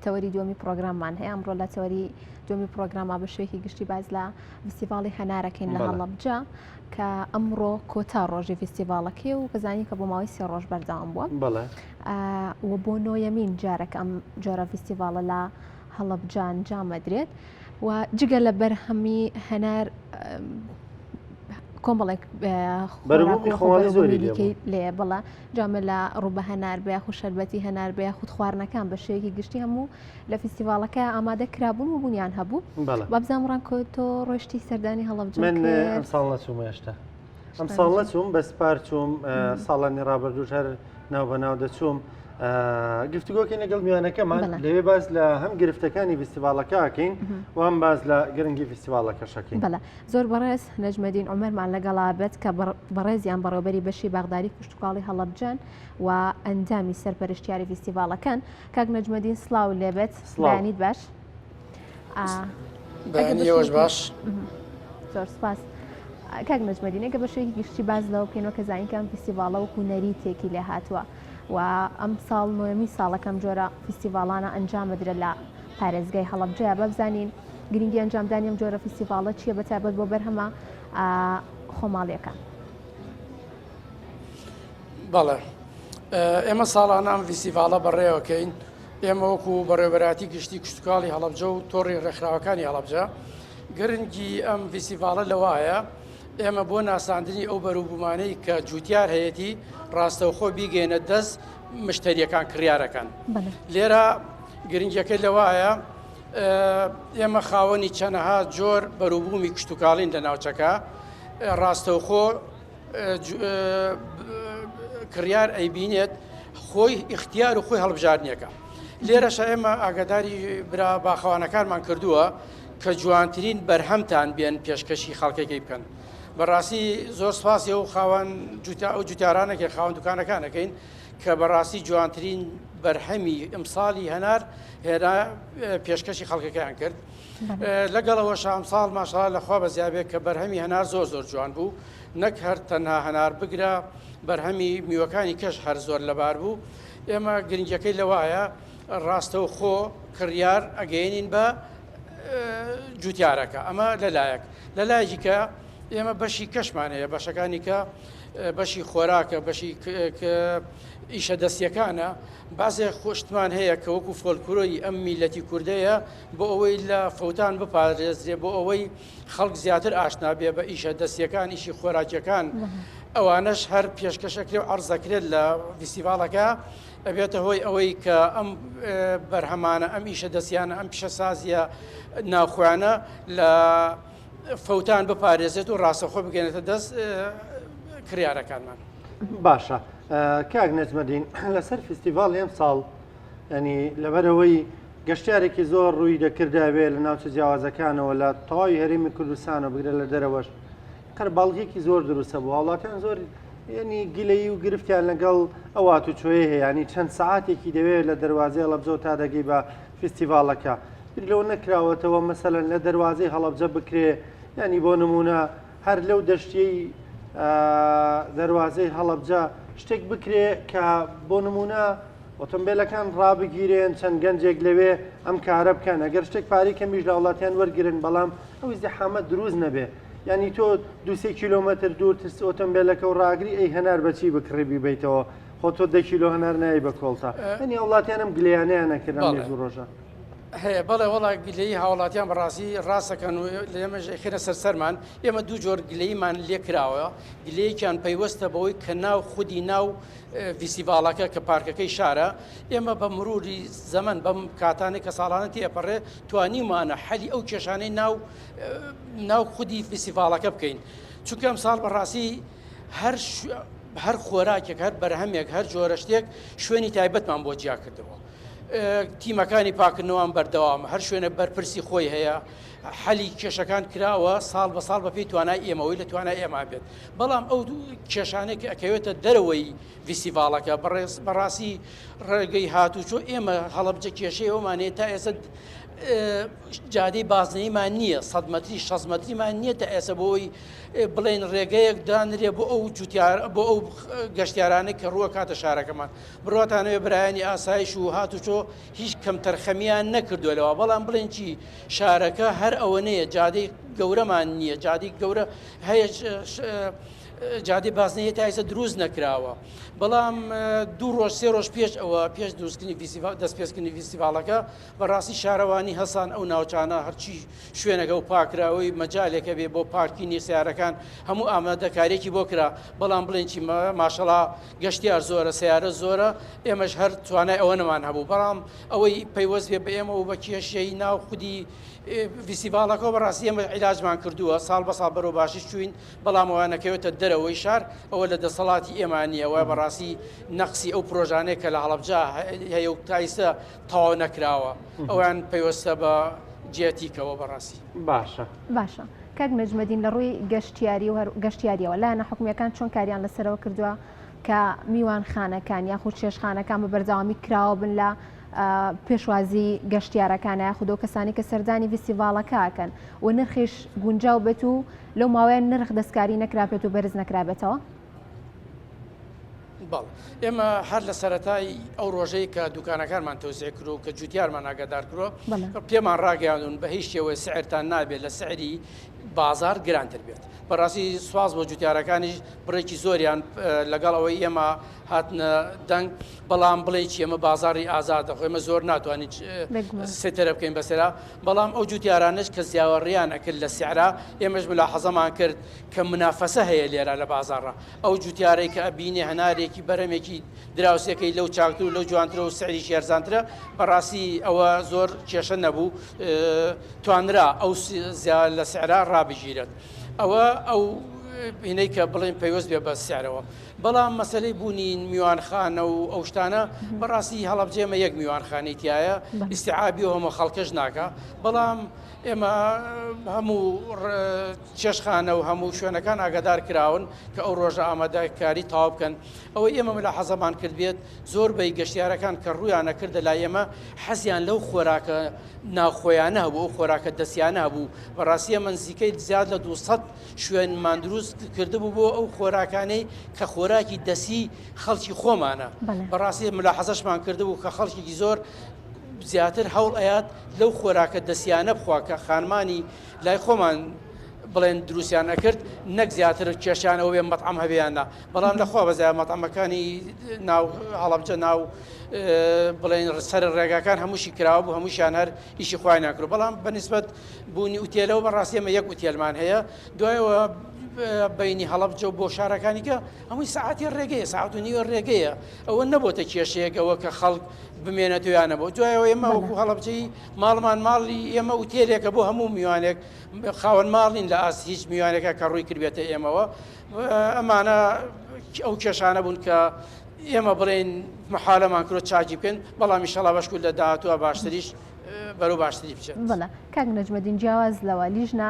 تەوەری دومی پرۆگراممان هەیە ئەمڕۆ لە تەوەری دومی پرۆگراما بە شوێکی گشتی باز لە فستیڤاڵی هەنارەکەین لە هەڵەبجە کە ئەمڕۆ کۆتا ڕۆژی فستیڤاڵەکەی و بەزانی کە بۆ ماوەی 3 ڕۆژ بەردەوام بووە و بۆ نۆیەمین جارێک ئەم جۆرە فستیڤاڵە لە هەڵەبجە ئەنجام ئەدرێت و جگە لە بەرهەمی هەنار کۆمەڵێک لێ بڵە جامە لە ڕووبە هەنار بە یاخود شەربەتی هەنار بە یاخود خواردنەکان بە شێوەیەکی گشتی هەموو لە فستیڤاڵەکە ئامادە کرابوون و بوونیان هەبوو بابزانڕان کۆتۆ ڕۆشتی سەردانی هەڵەبجە من ئەم ساڵ نەچووم هێشتا ئەم ساڵ نەچووم بە سپار چووم ساڵانی ڕابردوو هەر ناو بەناو دەچووم گفتوگۆکەی لەگەڵ میوانەکەمان لەوێ باز لە هەم گرفتەکانی فستیڤاڵەکەکەین و هەم باز لە گرنگی فستیڤاڵەکەشەکەین. بەڵێ زۆر بەڕێز نەجمەدین عومەرمان لەگەڵا بێت کە بەڕێزیان بەڕێوەبەری بەشی باغداری کشتتوکاڵی هەڵەبجەن و ئەندامی سەرپەرشتیاری فستیڤاڵەکان کاک نەجمەدین سڵاو لێبێت سڵاوانیت باش بەنیەوەش باش زۆر سپاس. کاک نەجمەدین ئەگە بە شوێکی گشتی باز لەوە بکەینەوە کە زانینکەم فستیڤاڵە وەکو نەریتێکی لێ هاتووە و ئەم ساڵ نۆیەمی ساڵەکەم جۆرە فستیڤاڵانە ئەنجامەدرێت لە پارێزگای هەڵەبجەیە بەبزانین گرنگی ئەنجامدانی ئەم جۆرە فستیڤاڵە چییە بەتایبەت بۆ بەرهەمە خۆماڵیەکان؟ بەڵێ ئێمە ساڵانە ئەم فستیڤاڵە بەڕێوەکەین ئێمە وەکو بەڕێوەبەراتی گشتی کشتتوکاڵی هەڵەبجە و تۆڕی ڕێکخراوەکانی هەڵەبجە گرنگی ئەم فستیڤاڵە لەوایە ئێمە بۆ ناساندنی ئەو بەرووبوومانەی کە جوتیار هەیەی ڕاستەوخۆ بیگەێنە دەست مشتریەکان کڕیارەکان لێرە گرنگیەکەی لەوایە ئێمە خاوەنی چەندەها جۆر بەرووبوومی کشتتوکاڵین لە ناوچەکە ڕاستەوخۆ کڕیار ئەیبینێت خۆی اختیار و خۆی هەڵبژاردنیەکە لێرەشە ئێمە ئاگاداری برا باخەوانەکانمان کردووە کە جوانترین بەرهەمتان بێن پێشکەشی خەڵکێکی بکەن. بەڕاستی زۆر سپاسی و خاوەن ئەو جوتیارانێکی خاوەن دوکانەکانەکەین کە بەڕاستی جوانترین بەرهەمی ئەمساڵی هەنار هێنا پێشکەشی خەڵکەکەیان کرد. لەگەڵەوە ئەمساڵ ماشەڵڵا لەخوا بەزیابێت کە بەرهەمی هەنار زۆر زۆر جوان بوو نەک هەر تەنها هەنار بگرە بەرهەمی میوەکانی کەش هەر زۆر لەبار بوو. ئێمە گرنگەکەی لەوایە ڕاستەو خۆ کڕیار ئەگەێنین بە جوتیارەکە ئەمە لەلایەکی کە ئێمە بەشی کەشمان هەیە بەشەکانی کە بەشی خۆراکە بەشی ئیشە دەستیەکانە بازێ خۆشتمان هەیە کە وەکو فۆلکلۆری ئەم میلەتی کوردەیە بۆ ئەوەی لە فەوتان بپارێزرێ بۆ ئەوەی خەڵک زیاتر ئاشنا بێ بە ئیشە دەستیەکان ئیشی خۆراکیەکان ئەوانەش هەر پێشکەشەکرێ و عەرزەکرێت لە فستیڤاڵەکە ئەبێتە هۆی ئەوەی کە ئەم بەرهەمانە ئەم ئیشە دەستیانە ئەم پیشەسازیە ناوخۆیانە لە فەوتان بپارێزێت و ڕاستەخۆ بگەێنێتە دەست کریارەکانمان. باشە کاک نەجمەدین لەسەر فستیڤاڵ ئەم ساڵ ینی لەبەرەوەی گەشتارێکی زۆر ڕووی دەکرداوێت لە ناوچە جیاوازەکانەوە لە تەواوی هەرێمی کوردستانە بگرێت لە دەرەوەش قەرباڵغێکی زۆر دروستە بوو هاوڵاتیان زۆر ینی گلەیی و گرفتیان لەگەڵ ئەوات و چۆیە هەیە ینی چەند سەعاتێکی دەوێت لە دەواازەی هەڵەبجە تا دەگەی بە فستیڤاڵەکە لەو نەکراوەتەوە مەسەلەن لە دەواازەی هەڵەبجە بکرێ ینی بۆ نمونە هەر لەو دەشتیەی دەواازەی هەڵەبجە شتێک بکرێ کە بۆ نمونە ئۆتۆمبیلەکان ڕابگیرێن چەند گەنجێک لەوێ ئەم کارە بکەن ئەگەر شتێک پارەی کەمیش لە وڵاتیان وەرگرن بەڵام ئەوی زەحامەت دروست نەبێ ینی تۆ 2 کیلۆمەتر دوور ئۆتۆمبیلەکە و ڕاگری ئەی هەنار بەچی بکڕێبی بیتەوە خۆ تۆ 10 کیلۆ هەنار نایی بە کۆڵتا ئەنی وڵاتیان ئەم گلیانیان نەکردن لێ ڕۆژە هەیە بەڵێ وڵا گلەی هاوڵاتیان بەڕاستی ڕاستەکەن و لێمەش خێنە سەرسەرمان ئێمە دوو جۆر گلەیمان لێ کراوە گلەیەکیان پەیوەستە بەوەی کە ناو خودی ناو فستیڤاڵەکە کە پارکەکەی شارە ئێمە بە مروری زەمن بەم کاتانی کە ساڵانە تێپەڕێ توانیمانە حەلی ئەو کێشانەی ناو خودی فستیڤاڵەکە بکەین چونکە ئەم ساڵ بەڕاستی هەر خۆراکێک هەر بەرهەمێک هەر جۆرە شتێک شوێنی تایبەتمان بۆ جیا کردەوە تیمەکانی پاکردنەوەم بەردەوام هەر شوێنە بەرپرسی خۆی هەیە حەلی کێشەکان کراوە ساڵ بە ساڵ بەپێی توانای ئێمەوەی لە توانای ئێمە بێت بەڵام ئەو کێشانێک ئەکەوێتە دەرەوەی فیسیڤالەکە بەڕاستی ڕێگەی هاتوچۆ ئێمە هەڵەبجە کێشەیەوەمانێ تا ئێستا جادەی بازنەیمان نییە 100 مەتری 6 مەتریمان نییە تا ئێستا بۆی بڵێن ڕێگەیەک دانرێ بۆ ئەو بۆ ئەو گەشتیارانە کە ڕووە کاتە شارەکەمان بڕاتانەوێ برایانی ئاسایش و هاتوچۆ هیچ کەم تەرخەمیان نەکردووەوە بەڵام بڵێن چی شارەکە هەر ئەوەنەیە جادەی گەورەمان نییە جادی گەورە هەیە جادی بازنەیە تا ئێستا دروست نەکراوە بەڵام 2 ڕۆژ 3 ڕۆژ پێش ئەوە پێش دروستکردنی دەستپێچکردنی فیستیڤالەکە بەڕاستی شارەوانی هەسان ئەو ناوچانە هەرچی شوێنەکە و پاکراوەی مەجالێکە بێ بۆ پارکینی سیارەکان هەموو ئامادەکارێکی بۆ کرا بەڵام بڵێن چی ماشەڵا گەشتیار زۆرە سیارە زۆرە ئێمەش هەر توانای ئەوە نەمان هەبوو بەڵام ئەوەی پەیوەست بێ بە ئێمە و بە کێشەی ناو خودی فیستیڤالەکە بەڕاستی ئێمە عیلاجمان کردووە ساڵ بە ساڵ بەرەو باشیش چوین بەڵام ئەوانەکەوێتە دەرەوەی شار ئەوە لە دەسەڵاتی ئێمانیە وە بەڕاستی نەقسی ئەو پرۆژانەیە کە لە هەڵەبجا هەیە و تایسە تەواو نەکراوە ئەویان پەیوەستە بە جێتیکەوە بەڕاستی باشە کاک نەجمەدین لە ڕووی گەشتیاری و گەشتیاریەوە لایەنە حکومیەکان چۆن کاریان لەسەرەوە کردووە کە میوانخانەکان یاخود چێشخانەکان بە بەردەوامی کراوە بن لە پێشوازی گەشتیارەکانە یاخودەوە کەسانی کە سەردانی فیستیڤالەکەکەن و نرخیش گونجاو بێت و لەو ماوەیان نرخ دەستکاری نەکرابێت و بەرز نەکرابێتەوە بەڵ ئێمە هەر لە سەرەتای ئەو ڕۆژەی کە دوکانەکانمان تەوزیع کرد کە جوتیارمان ئاگادار کردووە پێمان ڕاگەیاندون بە هیچ شێوەیە سعرتان نابێت لە سعری بازار گرانتر بێت بەڕاستی سواز بۆ جوتیارەکانیش بڕێکی زۆریان لەگەڵ ئەوەی ئێمە هاتنە دەنگ بەڵام بڵێ چی ئێمە بازاری ئازادە خۆ ئێمە زۆر ناتوانین سێتەرە بکەین بەسەرا بەڵام ئەو جوتیارانش کە زیاوەڕیان ئەکرد لە سعرا ئێمەش ملاحەزەمان کرد کە منافەسە هەیە لێرە لە بازارڕە ئەو جوتیارەی کە ئەبینێ هەنارێکی بەرەمێکی دراوسەکەی لەو چاکتر و لەو جوانترە و سعریش یارزانترە بەڕاستی ئەوە زۆر کێشە نەبوو توانرا ئەو لە سعرا ڕابژیرێت ئەوە ئەو بینەی کە بڵێن پەیوەست بێ بە سیارەوە بەڵام مەسلەی بوونین میوانخانە و ئەو شتانە بەڕاستی هەڵەبجێمە یەک میوانخانەی تایە ئیسیعابی و هەموو خەڵکەش ناکە بەڵام ئێمە هەموو چێشخانە و هەموو شوێنەکان ئاگادار کراون کە ئەو ڕۆژە ئامادەکاری تاوا بکەن ئەوە ئێمە ملاحەزەمان کرد بێت زۆربەی گەشتیارەکان کە ڕوویانە کردە لای ئێمە حەزیان لەو خۆراکە ناوخۆیانە هەبوو ئەو خۆراکە دەستیانە هەبوو بەڕاستیە منزیکەی زیاد لە 200 شوێنمان دروست کردبوو بۆ ئەو خۆراکانەی کە خۆراکی دەسی خەڵکی خۆمانە بەڕاستی ملاحەزەشمان کردبوو کە خەڵکێکی زۆر زیاتر هەوڵ ئەیات لەو خۆراکە دەسیانە بخوا کە خانمانی لای خۆمان بڵێن دروستیان نەکرد نەک زیاتر کێشیانەوە بێ مەطعەم هەبیاننا بەڵام لەخوا بەزای مەطعەمەکانی ناو هەڵەبجە ناو بڵێن سەر ڕێگاکان هەمووشی کراوە بوو هەمووشیان هەر ئیشی خوای ناکرد بەڵام بەنسبەت بوونی ئوتێلەوە بەڕاستی ئێمە یەک ئوتێلمان هەیە دوایەوە بینی هەڵەبجە و بۆ شارەکانیکە هەمووی ساعتی ڕێگەیە ساعت و نیوە ڕێگەیە ئەوە نەبووتە کێشەیەک ئەوە کە خەڵک بمێنێتویانە بۆ دوایەوە ئێمە وەکو هەڵەبجەی ماڵمان ماڵی ئێمە ئوتێلێکە بۆ هەموو میوانێک خاوەن ماڵین لە ئاس هیچ میوانێکە کە ڕووی کردبێتە ئێمەوە ئەمانە ئەو کێشانە بوون کە ئێمە بڵێن محالەمان کرۆ چاکی بکەن بەڵام ئینشەڵا بەشکول لە داهاتووە باشتریش بەرەو باشتری بچێت بەڵێ کاک نەجمەدین جیاواز لەوە لیژنە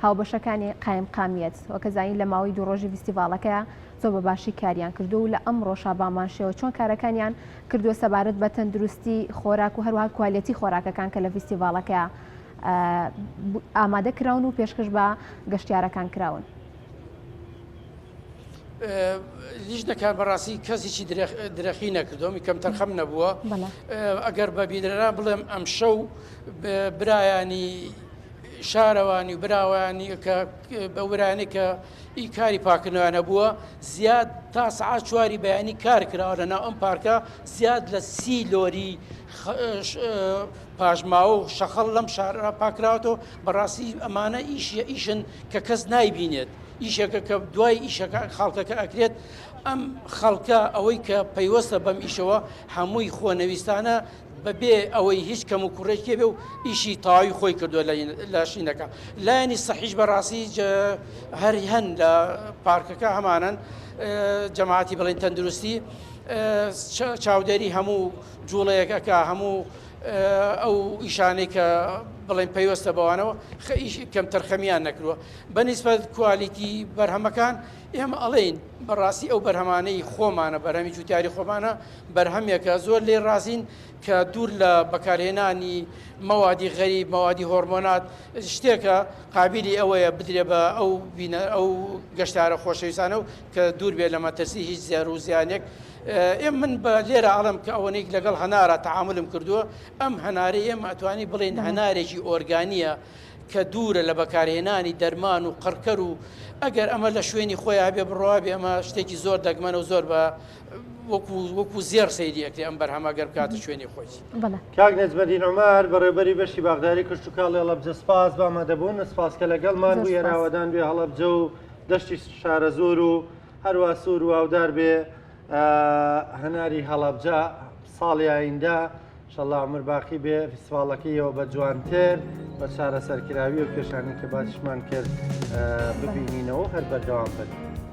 هاوبەشەکانی قایم قامیەت وەکەزانی لە ماوەی 2 ڕۆژی فیستیڤالەکە زۆر بە باشی کاریان کردو و لە ئەمڕۆ شابامان شێوە چۆن کارەکانیان کردووە سەبارەت بە تەندروستی خۆراک و هەروەها کوالیەتی خۆراکەکان کە لە فیستیڤالەکە ئامادە کراون و پێشکەش بە گەشتیارەکان کراون لیژنەکان بەڕاستی کەسێکی درەخی نەکردومی کەم تەرخەم نەبووە ئەگەر بەبیدرا بڵێم ئەم شەو برایانی شارەوانی و براوانی کە بەورانی کە کاری پاکردنەوەیانە بووە زیاد تا سعات 4 بەیانی کار کراوە لەناو ئەم پارکە زیاد لە 30 لۆری پاژماوە و شەخەڵ لەم شارە پاکراوەتەوە بەڕاستی ئەمانە ئیشن کە کەس نایبینێت ئیشەکە کە دوای ئیشەکە خەڵکەکە ئەکرێت ئەم خەڵکە ئەوەی کە پەیوەستە بەم ئیشەوە هەمووی خۆنەویستانە بەبێ ئەوەی هیچ کەم و کوڕێکێ بێ و ئیشی تاوی خۆی کردووە لە شینەکە لایەنی سەحیش بەڕاستی هەری هەن لە پارکەکە هەمانن جەماعەتی بڵێن تەندروستی چاودێری هەموو جوڵەیەکەکە هەموو ئەو ئیشانەی کە بڵێن پەیوەستە بەوانەوە کەم تەرخەمیان نەکردووە بەنسبەت کوالیتی بەرهەمەکان ئێمە ئەڵێن بەڕاستی ئەو بەرهەمانەی خۆمانە بەرهەمی جوتیاری خۆمانە بەرهەمێکە زۆر لێ ڕازین کە دوور لە بەکارهێنانی مەوادی غەریب مەوادی هۆرمۆنات شتێکە قابلی ئەوەیە بدرێ بە ئەو گەشتارە خۆشەویستانە و کە دوور بێت لە مەترسی هیچ زیار و زیانێک ئێم من بە لێرە ئاڵم کە ئەوەنێک لەگەڵ هەنارە تەعاملم کردووە ئەم هەنارەی ئێمە ئەتوانی بڵێن هەنارێکی ئۆرگانیە کە دوورە لە بەکارهێنانی دەرمان و قڕکەر و ئەگەر ئەمە لە شوێنی خۆیان بێ بڕوا بێ ئەمە شتێکی زۆر دەگمەن و زۆر بە وەکو زێر سەیریەکری ئەم بەرهەمەگەر بکاتە شوێنی خۆی. کاک نەجمەدین عومەر بەڕێوەبەری بەشی باغداری کشت و کاڵی هەڵەبجە سپاس بامەدەبوون سپاس کە لەگەڵمان بوو ئێراوەدان بێ هەڵەبجە و دەشتی شارە زۆر و هەروە سوور و ئاودار بێ هەناری هەڵەبجە ساڵی ئایندە انشاءالله عمر باقی بێ فیستیڤاڵەکەیەوە بە جوانتر بە چارەسەرکراوی و پێشانی کە باشمان کرد ببینینەوە هەر بەردەوام بن.